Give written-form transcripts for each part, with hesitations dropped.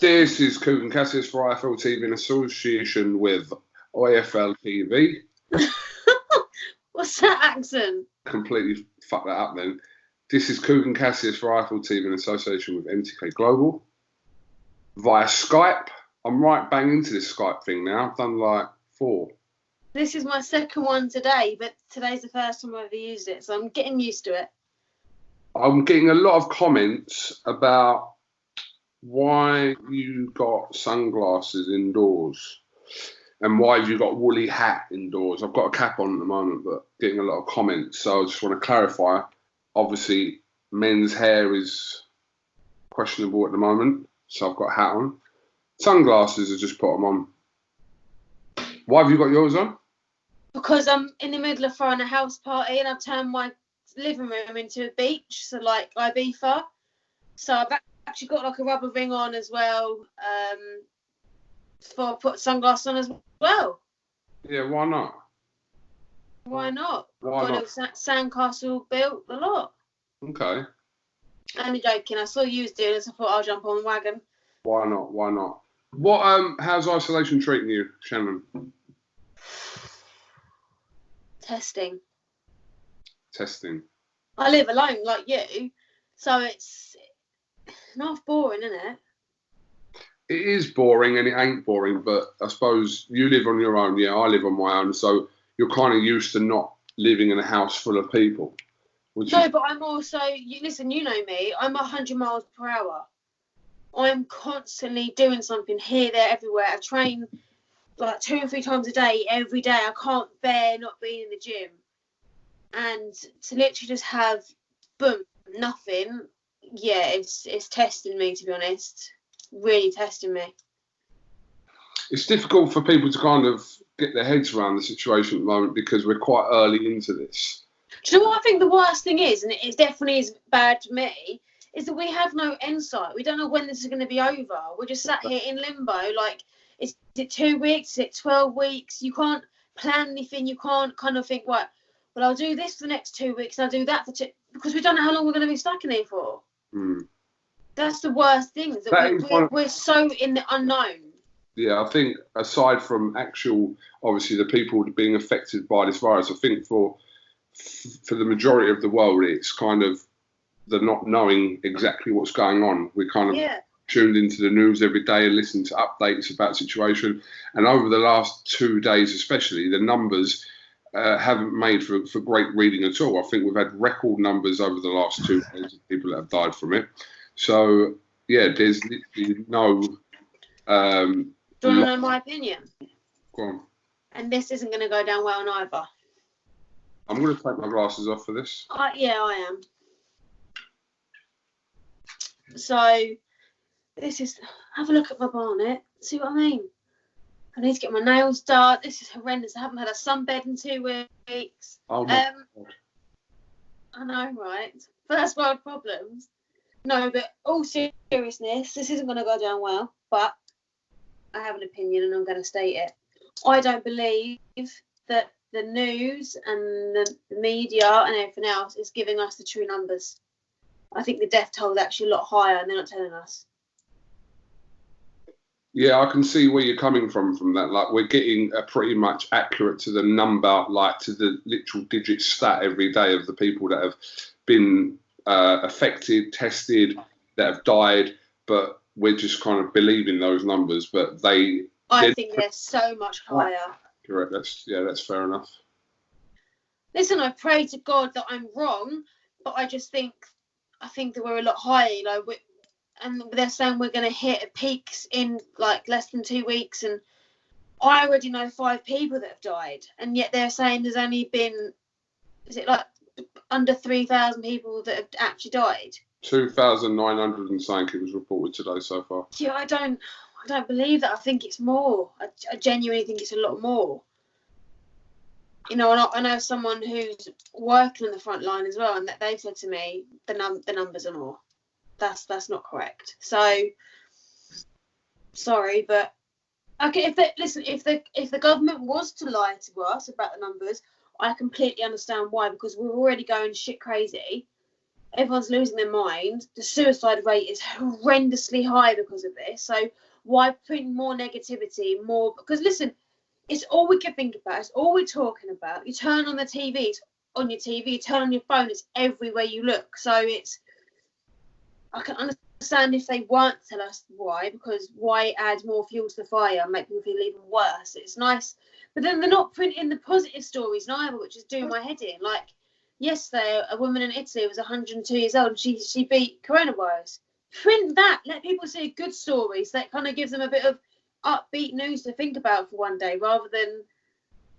This is KUGAN CASSIUS for IFL TV in association with IFL TV. What's that accent? Completely fucked that up then. This is KUGAN CASSIUS for IFL TV in association with MTK Global. Via Skype. I'm right bang into this Skype thing now. I've done like 4. This is my second one today, but today's the first time I've ever used it, so I'm getting used to it. I'm getting a lot of comments about why you got sunglasses indoors and why have you got a woolly hat indoors. I've got a cap on at the moment, but getting a lot of comments. So I just want to clarify. Obviously, men's hair is questionable at the moment, so I've got a hat on. Sunglasses, I just put them on. Why have you got yours on? Because I'm in the middle of throwing a house party and I've turned my living room into a beach, so like Ibiza. So I've actually got like a rubber ring on as well, for put sunglasses on as well. Yeah, why not? Why not? Why got not? a little sandcastle built, a lot. Okay. Only joking. I saw you was doing this. I thought I'll jump on the wagon. Why not? Why not? What? How's isolation treating you, Shannon? Testing. I live alone like you, so it's not boring, isn't it? It is boring and it ain't boring, but I suppose you live on your own. Yeah, I live on my own, so you're kind of used to not living in a house full of people. But I'm also, listen, you know me, I'm 100 miles per hour. I'm constantly doing something here, there, everywhere. I train like 2 or 3 times a day, every day. I can't bear not being in the gym. And to literally just have, boom, nothing, yeah, it's testing me, to be honest. Really testing me. It's difficult for people to kind of get their heads around the situation at the moment because we're quite early into this. Do you know what I think the worst thing is, and it definitely is bad to me, is that we have no insight. We don't know when this is going to be over. We're just sat here in limbo. Like, is it 2 weeks? Is it 12 weeks? You can't plan anything. You can't kind of think, well, I'll do this for the next 2 weeks and I'll do that for 2, because we don't know how long we're going to be stuck in here for. That's the worst thing, is that we're so in the unknown. Yeah, I think aside from actual, obviously, the people being affected by this virus, I think for the majority of the world, it's kind of the not knowing exactly what's going on. We're kind of tuned into the news every day and listen to updates about the situation. And over the last 2 days especially, the numbers haven't made for great reading at all. I think we've had record numbers over the last 2 days of people that have died from it. So, yeah, there's literally no... Do you want to know my opinion? Go on. And this isn't going to go down well either. I'm going to take my glasses off for this. Yeah, I am. So, this is... Have a look at my bonnet. See what I mean? I need to get my nails done. This is horrendous. I haven't had a sunbed in 2 weeks. Oh, my God. I know, right? But that's world problems. No, but all seriousness, this isn't going to go down well, but I have an opinion and I'm going to state it. I don't believe that the news and the media and everything else is giving us the true numbers. I think the death toll is actually a lot higher and they're not telling us. Yeah, I can see where you're coming from that. Like, we're getting pretty much accurate to the number, like to the literal digit stat every day of the people that have been affected, tested, that have died, but we're just kind of believing those numbers. But I think they're so much higher. Correct. That's fair enough. Listen, I pray to God that I'm wrong, but I think that we're a lot higher. You know, and they're saying we're going to hit peaks in like less than 2 weeks, and I already know 5 people that have died, and yet they're saying there's only been, is it like under 3,000 people that have actually died? 2,900 and something it was reported today so far. Yeah, I don't believe that. I think it's more. I genuinely think it's a lot more. You know, I know someone who's working on the front line as well, and that they've said to me the numbers are more. That's not correct. So sorry, but okay. If the government was to lie to us about the numbers, I completely understand why, because we're already going shit crazy. everyone's losing their mind. The suicide rate is horrendously high because of this. So why print more negativity, more? Because listen, it's all we can think about. It's all we're talking about. You turn on the TV, it's on your TV. You turn on your phone, it's everywhere you look. So I can understand if they won't tell us why, because why add more fuel to the fire and make people feel even worse? It's nice. But then they're not printing the positive stories neither, which is doing my head in. Like yesterday, a woman in Italy was 102 years old and she beat coronavirus. Print that. Let people see good stories. That kind of gives them a bit of upbeat news to think about for one day, rather than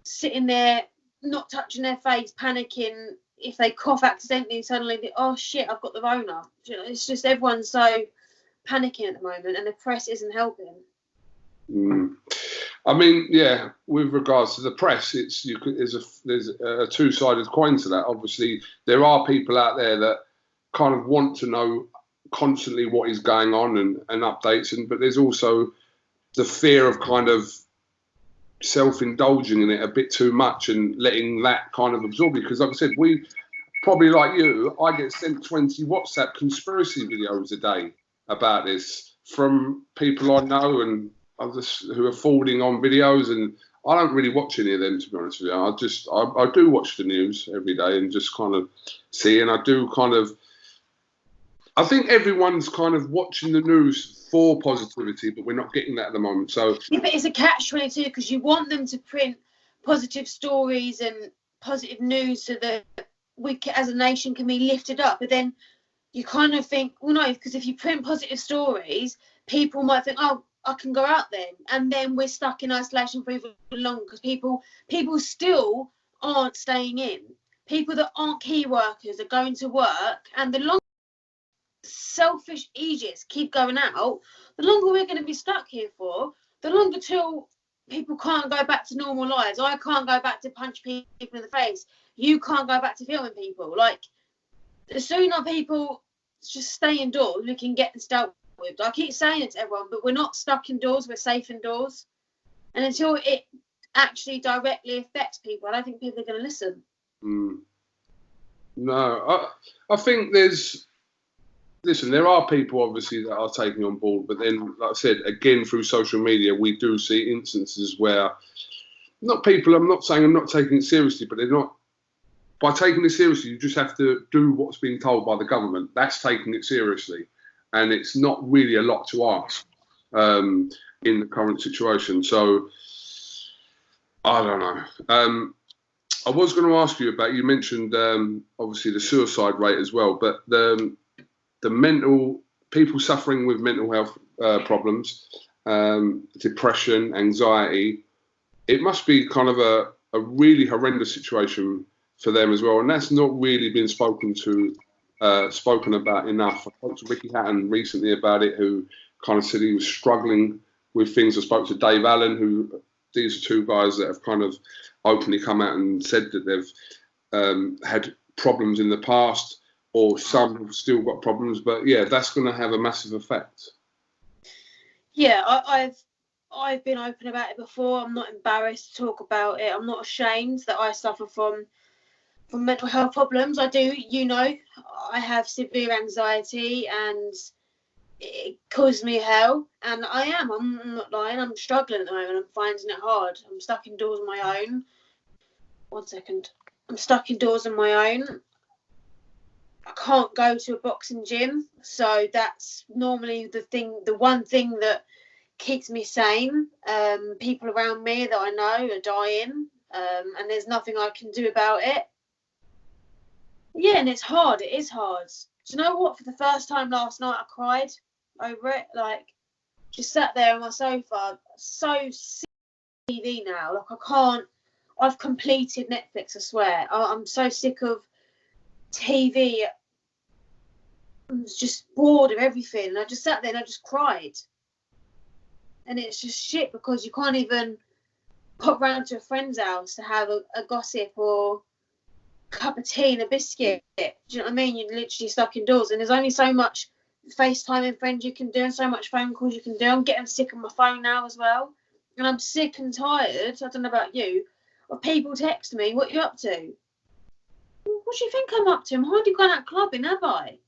sitting there not touching their face, panicking if they cough accidentally. Suddenly, oh shit, I've got the Rona. It's just everyone's so panicking at the moment, and the press isn't helping. I mean, yeah, with regards to the press, there's a two-sided coin to that. Obviously, there are people out there that kind of want to know constantly what is going on and updates, but there's also the fear of kind of self-indulging in it a bit too much and letting that kind of absorb you. Because like I said, we probably, like you, I get sent 20 WhatsApp conspiracy videos a day about this from people I know and others who are forwarding on videos, and I don't really watch any of them, to be honest with you. I do watch the news every day and just kind of see, and I think everyone's kind of watching the news for positivity, but we're not getting that at the moment. So yeah, but it's a catch-22, because you want them to print positive stories and positive news so that we as a nation can be lifted up. But then you kind of think, well, no, because if you print positive stories, people might think, oh, I can go out then, and then we're stuck in isolation for even longer, because people still aren't staying in. People that aren't key workers are going to work, and the longer selfish idiots keep going out, the longer we're going to be stuck here for, the longer till people can't go back to normal lives. I can't go back to punch people in the face. You can't go back to filming people. Like, the sooner people just stay indoors, we can get this dealt with. I keep saying it to everyone, but we're not stuck indoors, we're safe indoors. And until it actually directly affects people, I don't think people are going to listen. No, I think there are people obviously that are taking on board, but then, like I said, again, through social media, we do see instances where I'm not saying I'm not taking it seriously, but they're not. By taking it seriously, you just have to do what's being told by the government. That's taking it seriously. And it's not really a lot to ask in the current situation. So, I don't know. I was going to ask you about, you mentioned obviously the suicide rate as well, but the people suffering with mental health problems, depression, anxiety, it must be kind of a really horrendous situation for them as well. And that's not really been spoken about enough. I spoke to Ricky Hatton recently about it, who kind of said he was struggling with things. I spoke to Dave Allen, these are two guys that have kind of openly come out and said that they've had problems in the past, or some have still got problems. But yeah, that's going to have a massive effect. Yeah, I've been open about it before. I'm not embarrassed to talk about it. I'm not ashamed that I suffer from mental health problems. I do, I have severe anxiety and it causes me hell. And I'm not lying, I'm struggling at the moment. I'm finding it hard. I'm stuck indoors on my own. 1 second. I'm stuck indoors on my own. I can't go to a boxing gym. So that's normally the one thing that keeps me sane. People around me that I know are dying. And there's nothing I can do about it. Yeah, and it's hard. It is hard. Do you know what? For the first time last night, I cried over it. Like, just sat there on my sofa, so sick of TV now. Like, I can't. I've completed Netflix, I swear. I'm so sick of TV. I'm just bored of everything. And I just sat there and I just cried. And it's just shit, because you can't even pop round to a friend's house to have a gossip or cup of tea and a biscuit. Do you know what I mean? You're literally stuck indoors, and there's only so much FaceTiming friends you can do and so much phone calls you can do. I'm getting sick of my phone now as well, and I'm sick and tired, I don't know about you, of people texting me, what are you up to? What what do you think I'm up to? I'm hardly gone out clubbing, have I?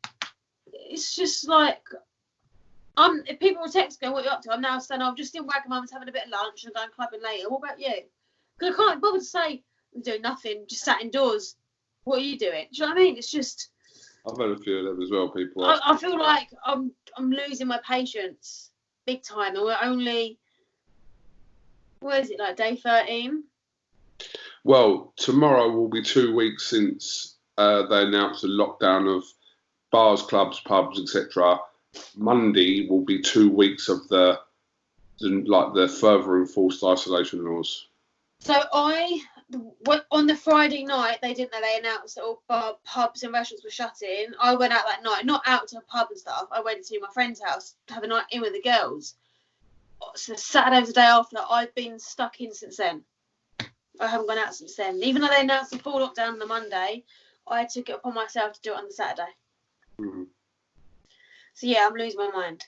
It's just like, if people will text going, what are you up to? I'm now saying, I'm just in Wagamama's having a bit of lunch and going clubbing later. What about you? Because I can't bother to say, I'm doing nothing, just sat indoors. What are you doing? Do you know what I mean? It's just... I've had a few of them as well, people. I feel like I'm losing my patience big time, and we're only, what is it, like day 13? Well, tomorrow will be 2 weeks since they announced the lockdown of bars, clubs, pubs, etc. Monday will be 2 weeks of the further enforced isolation laws. So on the Friday night, they announced that all pubs and restaurants were shutting. I went out that night, not out to a pub and stuff. I went to my friend's house to have a night in with the girls. So Saturday was the day after. I've been stuck in since then. I haven't gone out since then. Even though they announced the full lockdown on the Monday, I took it upon myself to do it on the Saturday. Mm-hmm. So yeah, I'm losing my mind.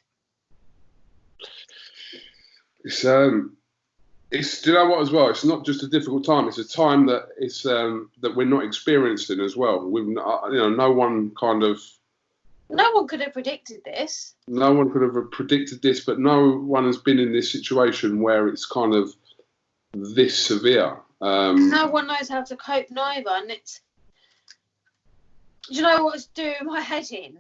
It's do you know what as well? It's not just a difficult time. It's a time that it's that we're not experiencing as well. No one could have predicted this. No one could have predicted this, but no one has been in this situation where it's kind of this severe. No one knows how to cope neither, and it's. Do you know what's doing my head in?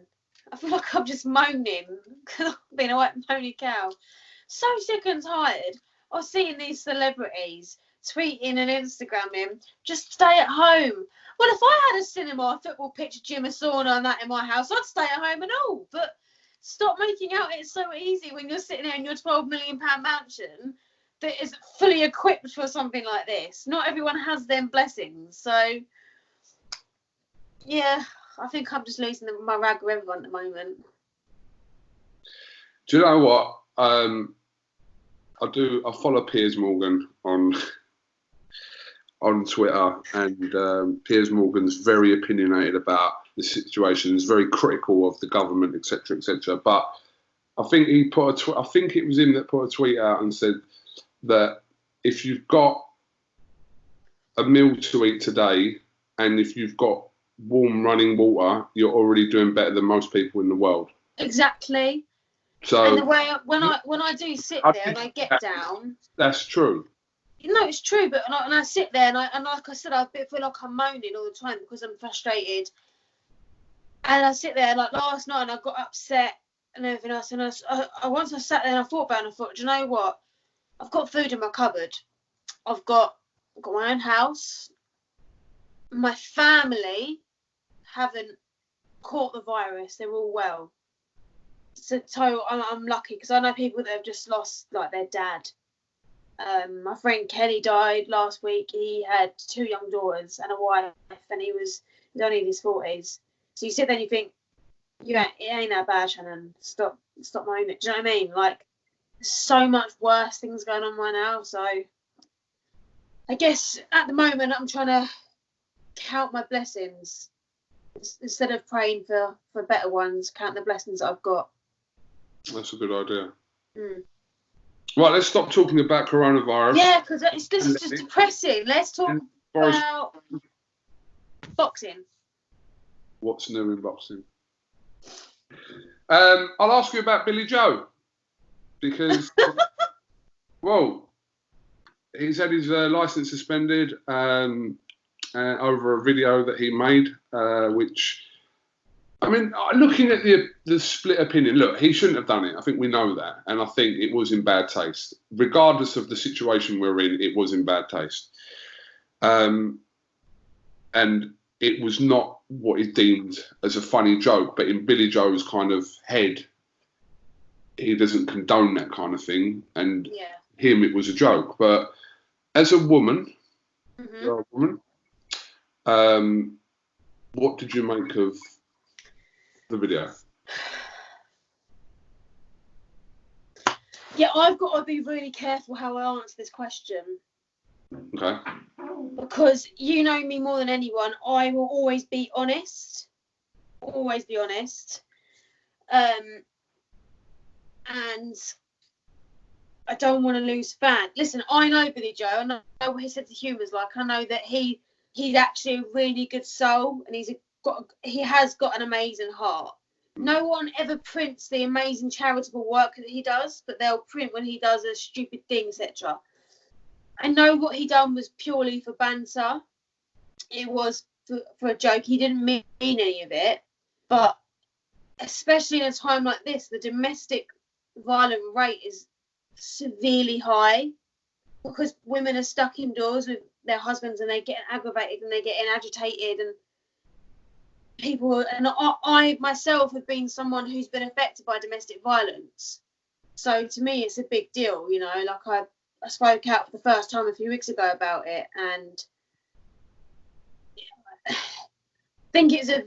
I feel like I'm just moaning because I've been a white moany cow. So sick and tired of seeing these celebrities tweeting and Instagramming, just stay at home. Well, if I had a cinema, a football pitch, a gym, a sauna and that in my house, I'd stay at home and all. But stop making out it's so easy when you're sitting there in your £12 million mansion that is fully equipped for something like this. Not everyone has them blessings. So, yeah, I think I'm just losing my rag with everyone at the moment. Do you know what? I follow Piers Morgan on Twitter, and Piers Morgan's very opinionated about the situation. He's very critical of the government, etc., etc. But I think I think it was him that put a tweet out and said that if you've got a meal to eat today, and if you've got warm running water, you're already doing better than most people in the world. Exactly. So, and the way when I do sit there and I get down, that's true. No, it's true, but and I sit there and like I said, I feel like I'm moaning all the time because I'm frustrated. And I sit there like last night and I got upset and everything else. And once I sat there and I thought about it, and I thought, do you know what? I've got food in my cupboard. I've got my own house. My family haven't caught the virus. They're all well. So I'm lucky because I know people that have just lost like their dad. My friend Kelly died last week. He had 2 young daughters and a wife, and he was only in his 40s. So you sit there and you think, it ain't that bad, Shannon. Stop moaning. Do you know what I mean? Like, there's so much worse things going on right now. So I guess at the moment I'm trying to count my blessings instead of praying for better ones. Count the blessings that I've got. That's a good idea. Right, let's stop talking about coronavirus. Yeah, because this is just depressing. Let's talk about boxing. What's new in boxing? I'll ask you about Billy Joe because, well, he's had his license suspended over a video that he made, which, I mean, looking at the split opinion, look, he shouldn't have done it. I think we know that. And I think it was in bad taste. Regardless of the situation we're in, it was in bad taste. And it was not what is deemed as a funny joke. But in Billy Joe's kind of head, he doesn't condone that kind of thing. And him, it was a joke. But as a woman, what did you make of the video? Yeah, I've got to be really careful how I answer this question. Okay. Because you know me more than anyone, I will always be honest. Always be honest. And I don't want to lose fans. Listen, I know Billy Joe. I know what his sense of humour is like. I know that he he's actually a really good soul, and he has got an amazing heart. No one ever prints the amazing charitable work that he does, but they'll print when he does a stupid thing, etc. I know what he done was purely for banter. It was for a joke. He didn't mean any of it. But especially in a time like this, the domestic violent rate is severely high because women are stuck indoors with their husbands and they're getting aggravated and they're getting agitated, and people, and I myself have been someone who's been affected by domestic violence. So to me, it's a big deal, you know. Like I spoke out for the first time a few weeks ago about it, and I think it's a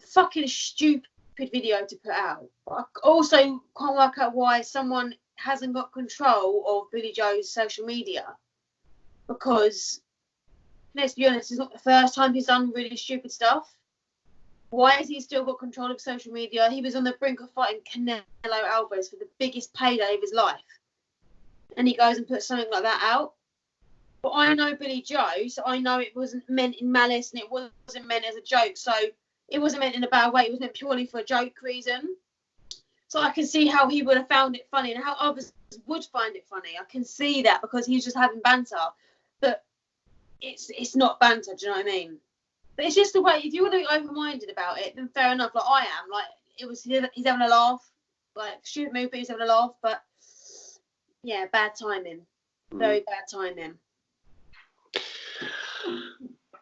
fucking stupid video to put out. I also can't work out why someone hasn't got control of Billy Joe's social media, because let's be honest, it's not the first time he's done really stupid stuff. Why has he still got control of social media? He was on the brink of fighting Canelo Alvarez for the biggest payday of his life, and he goes and puts something like that out. But I know Billy Joe, so I know it wasn't meant in malice and it wasn't meant as a joke. So it wasn't meant in a bad way. It was meant purely for a joke reason. So I can see how he would have found it funny and how others would find it funny. I can see that because he's just having banter. But it's not banter, do you know what I mean? But it's just the way, if you want to be open-minded about it, then fair enough. Like I am. Like, he's having a laugh. Like, shoot move, but he's having a laugh. But yeah, bad timing. Very bad timing.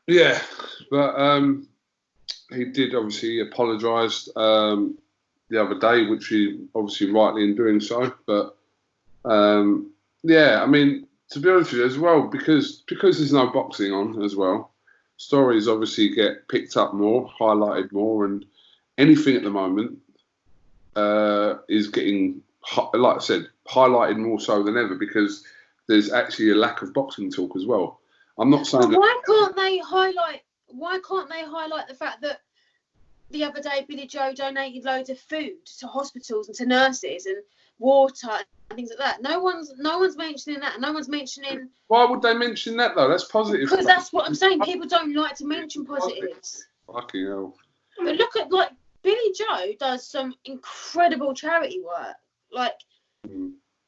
Yeah, but he did obviously apologise the other day, which he obviously rightly in doing so. But yeah, I mean, to be honest with you as well, because there's no boxing on as well, stories obviously get picked up more, highlighted more, and anything at the moment is getting, like I said, highlighted more so than ever because there's actually a lack of boxing talk as well. I'm not saying. But why can't they highlight the fact that the other day Billy Joe donated loads of food to hospitals and to nurses and water and things like that? No one's mentioning that. No one's mentioning. Why would they mention that though? That's positive. Because that's what I'm saying. People don't like to mention positives. Fucking hell. But look at, like, Billy Joe does some incredible charity work. Like,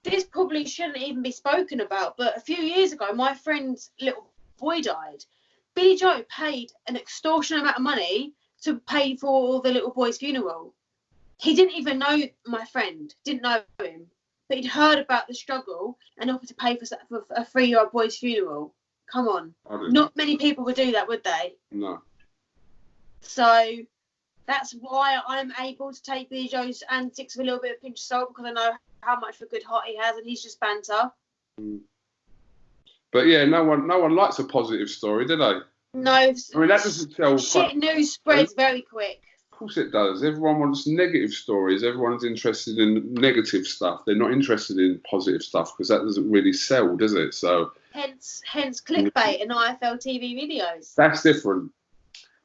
this probably shouldn't even be spoken about, but a few years ago, my friend's little boy died. Billy Joe paid an extortionate amount of money to pay for the little boy's funeral. He didn't even know my friend, didn't know him, but he'd heard about the struggle and offered to pay for a 3-year-old boy's funeral. Come on. Not many people would do that, would they? No. So that's why I'm able to take Billy Joe's antics with a little bit of pinch of salt, because I know how much of a good heart he has, and he's just banter. But yeah, no one likes a positive story, do they? No. I mean, that doesn't tell. Shit news spreads very quick. Of course it does. Everyone wants negative stories. Everyone's interested in negative stuff. They're not interested in positive stuff because that doesn't really sell, does it? So hence clickbait and IFL TV videos. That's different.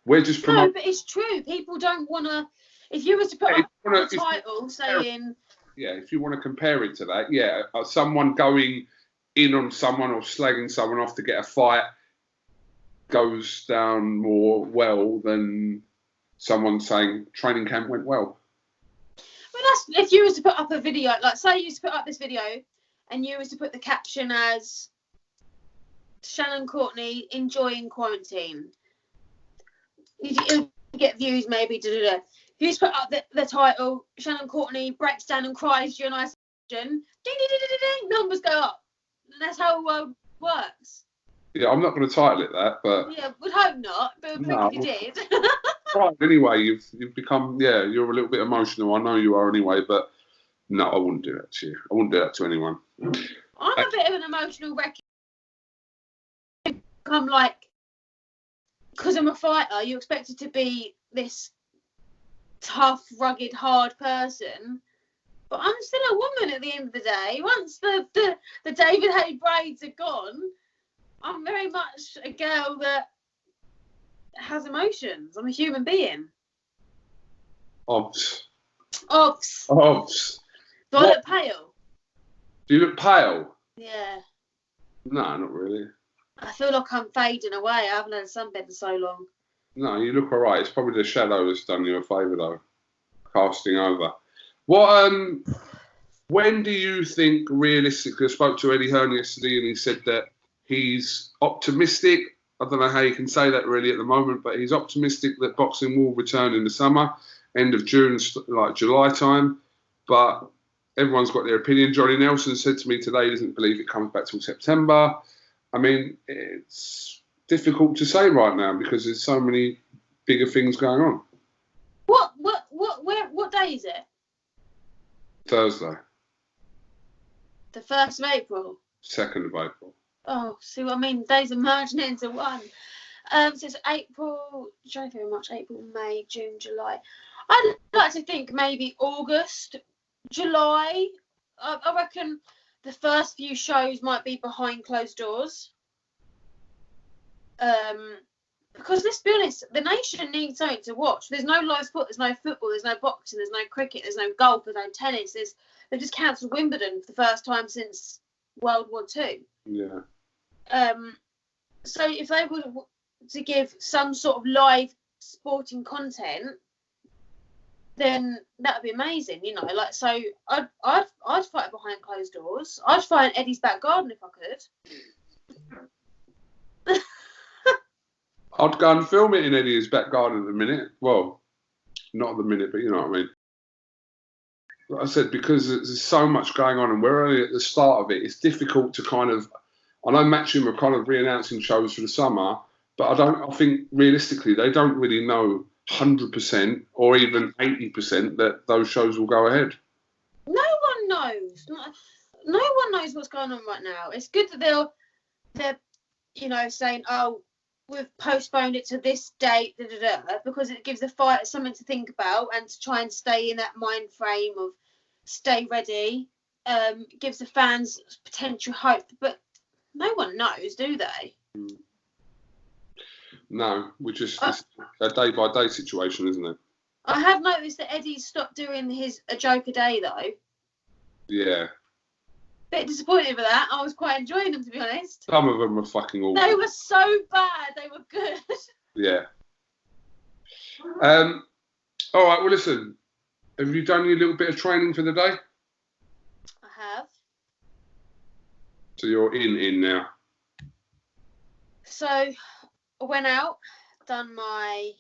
We're just promoting. No, but it's true. People don't want to. If you were to put up a title saying. Yeah, if you want to compare it to that, yeah, someone going in on someone or slagging someone off to get a fight goes down more well than someone saying training camp went well. Well, that's if you was to put up a video, like say you was to put up this video and you was to put the caption as Shannon Courtenay enjoying quarantine. You'll get views maybe. If you just put up the title, Shannon Courtenay breaks down and cries during isolation, ding, ding, ding, ding, ding, numbers go up. And that's how the world works. Yeah, I'm not going to title it that, but... Yeah, would hope not, but if you did. Right, anyway, you've become, yeah, you're a little bit emotional. I know you are anyway, but no, I wouldn't do that to you. I wouldn't do that to anyone. I'm a bit of an emotional wreck. I'm like, because I'm a fighter, you're expected to be this tough, rugged, hard person. But I'm still a woman at the end of the day. Once the David Haye braids are gone, I'm very much a girl that has emotions. I'm a human being. Obs. Do I look pale? Do you look pale? Yeah. No, not really. I feel like I'm fading away. I haven't had a sunbed in so long. No, you look all right. It's probably the shadow that's done you a favour, though. Casting over. What? When do you think, realistically, I spoke to Eddie Hearn yesterday and he said that he's optimistic. I don't know how you can say that really at the moment, but he's optimistic that boxing will return in the summer, end of June, like July time. But everyone's got their opinion. Johnny Nelson said to me today he doesn't believe it comes back till September. I mean, it's difficult to say right now because there's so many bigger things going on. What day is it? Thursday. The 1st of April. 2nd of April. Oh, see what I mean? Days are merging into one. So it's April, January, March, April, May, June, July. I'd like to think maybe August, July. I reckon the first few shows might be behind closed doors. Because let's be honest, the nation needs something to watch. There's no live sport, there's no football, there's no boxing, there's no cricket, there's no golf, there's no tennis. They've just cancelled Wimbledon for the first time since World War II. Yeah. So if they were to give some sort of live sporting content, then that would be amazing, you know. Like, so I'd fight it behind closed doors. I'd fight in Eddie's back garden if I could. I'd go and film it in Eddie's back garden at the minute. Well, not at the minute, but you know what I mean. Like I said, because there's so much going on and we're only at the start of it, it's difficult to kind of. I know Matchroom are kind of re-announcing shows for the summer, but I think realistically they don't really know 100% or even 80% that those shows will go ahead. No one knows. No one knows what's going on right now. It's good that they're you know, saying, oh, we've postponed it to this date, because it gives the fighter something to think about and to try and stay in that mind frame of stay ready. Gives the fans potential hope, but no one knows, do they? No, it's a day-by-day situation, isn't it? I have noticed that Eddie's stopped doing a joke a day, though. Yeah. Bit disappointed with that. I was quite enjoying them, to be honest. Some of them were fucking awful. They were so bad. They were good. Yeah. All right, well, listen. Have you done your little bit of training for the day? I have. So you're in now. So I went out, done my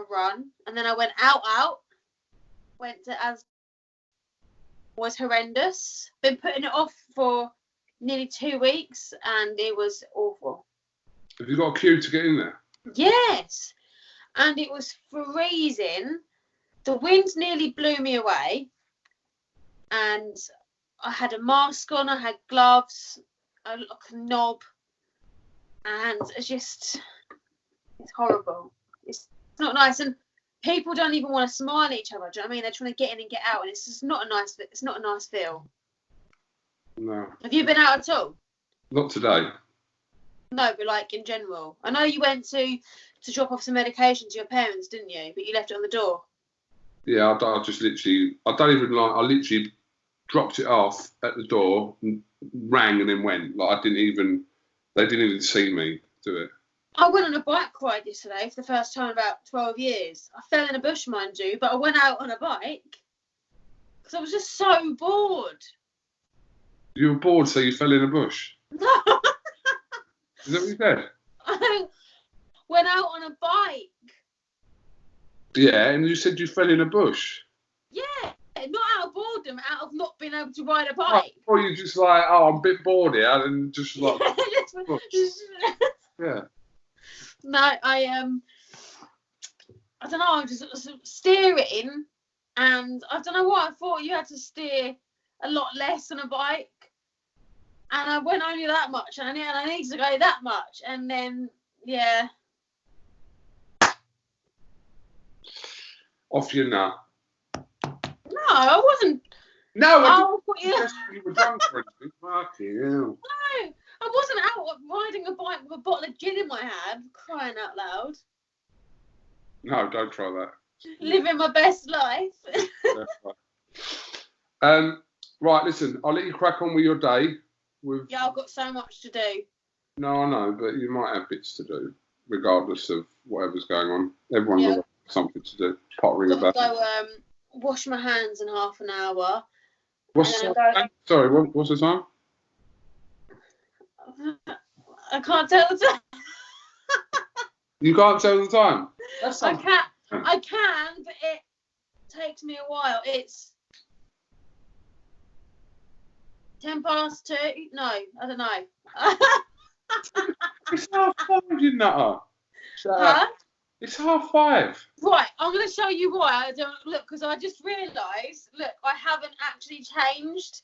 run, and then I went out. Went to as was horrendous. Been putting it off for nearly 2 weeks, and it was awful. Have you got a queue to get in there? Yes, and it was freezing. The wind nearly blew me away, and I had a mask on. I had gloves. I looked like a knob, and it's horrible. It's not nice, and people don't even want to smile at each other. Do you know what I mean? They're trying to get in and get out, and it's just not a nice. It's not a nice feel. No. Have you been out at all? Not today. No, but like in general. I know you went to drop off some medication to your parents, didn't you? But you left it on the door. Yeah, I literally dropped it off at the door, and rang, and then went. Like they didn't even see me do it. I went on a bike ride yesterday for the first time in about 12 years. I fell in a bush, mind you, but I went out on a bike because I was just so bored. You were bored, so you fell in a bush? No. Is that what you said? I went out on a bike. Yeah, and you said you fell in a bush. Yeah, not out of boredom, out of not being able to ride a bike. Or you just like, oh, I'm a bit bored here, and just like, yeah. No, I don't know. I was just steering, and I don't know what I thought. You had to steer a lot less on a bike, and I went only that much, and I needed to go that much, and then yeah. Off your nut. No, I wasn't. No, you were drunk or anything. Fucking hell. No, I wasn't out riding a bike with a bottle of gin in my hand, crying out loud. No, don't try that. Living my best life. Right, listen, I'll let you crack on with your day. Yeah, I've got so much to do. No, I know, but you might have bits to do, regardless of whatever's going on. Everyone's Yeah. always got something to do. Pottering Got to about. go wash my hands in half an hour. What's And the time? Sorry, what's the time? I can't tell the time. You can't tell the time. I can, but it takes me a while. It's 2:10. No, I don't know. It's 5:30, you nutter. Huh? It's 5:30. Right, I'm going to show you why I don't look, because I just realised, look, I haven't actually changed.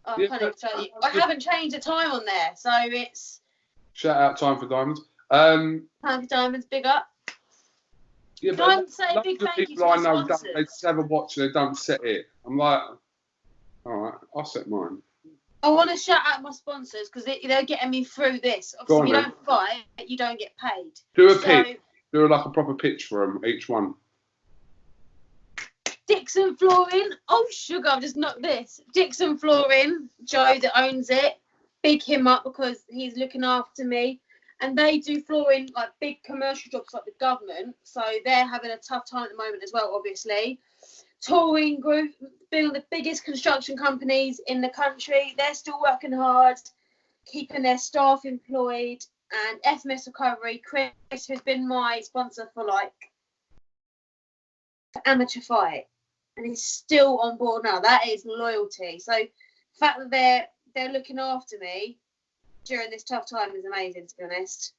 Oh, I can't even tell you. I haven't changed the time on there, so it's. Shout out Time for Diamonds. Time for Diamonds, big up. Yeah, Can I say a big thank you to I the know sponsors? they just have a watch and they don't set it. I'm like, all right, I'll set mine. I want to shout out my sponsors because they're getting me through this. Obviously, if you don't fight, you don't get paid. Do a pitch. Do like a proper pitch for them, each one. Dixon Flooring. Oh, sugar, I've just knocked this. Dixon Flooring, Joe that owns it. Big him up because he's looking after me. And they do flooring, like big commercial jobs like the government. So they're having a tough time at the moment as well, obviously. Touring Group, being one of the biggest construction companies in the country. They're still working hard, keeping their staff employed. And FMS Recovery, Chris, who's been my sponsor for amateur fight. And he's still on board now. That is loyalty. So the fact that they're looking after me during this tough time is amazing, to be honest.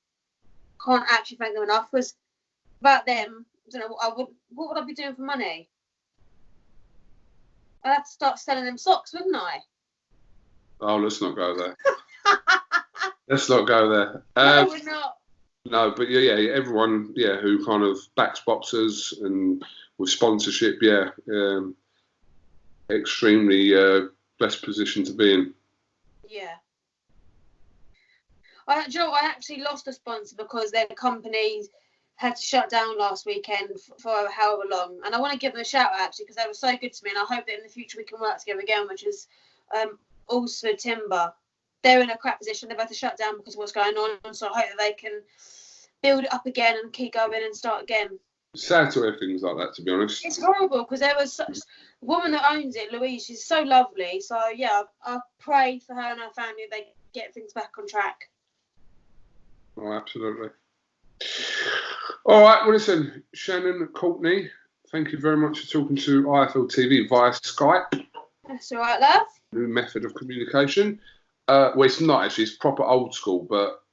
Can't actually thank them enough, because without them, I don't know, what would I be doing for money? I'd have to start selling them socks, wouldn't I? Oh, let's not go there. Let's not go there. No, we're not. No, but yeah, everyone, who kind of backs boxers and with sponsorship, extremely best position to be in. Yeah. I actually lost a sponsor because their company had to shut down last weekend for however long. And I want to give them a shout out, actually, because they were so good to me. And I hope that in the future we can work together again, which is also Timber. They're in a crap position. They've had to shut down because of what's going on. So I hope that they can build it up again and keep going and start again. It's sad to hear things like that, to be honest. It's horrible because there was such a woman that owns it, Louise. She's so lovely. So, yeah, I pray for her and her family that they get things back on track. Oh, absolutely. All right, well, listen, Shannon Courtenay, thank you very much for talking to IFL TV via Skype. That's all right, love. New method of communication. Well, it's not actually, it's proper old school, but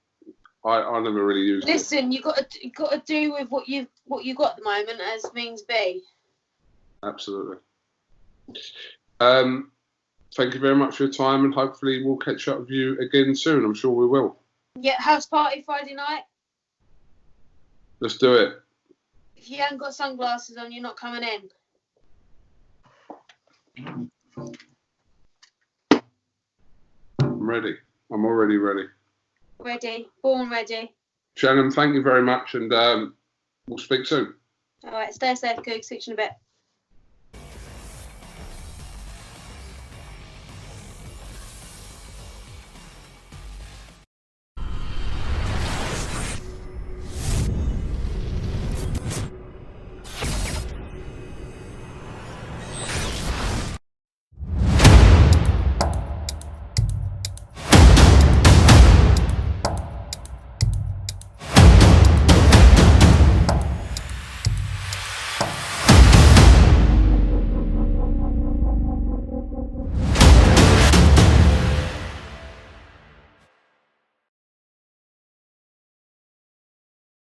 I never really used it. Listen, you got to do with what you got at the moment as means be. Absolutely. Thank you very much for your time, and hopefully we'll catch up with you again soon. I'm sure we will. Yeah, house party Friday night. Let's do it. If you haven't got sunglasses on, you're not coming in. I'm ready. I'm already ready. Ready. Born ready. Shannon, thank you very much, and we'll speak soon. All right, stay safe, Coog. See you in a bit.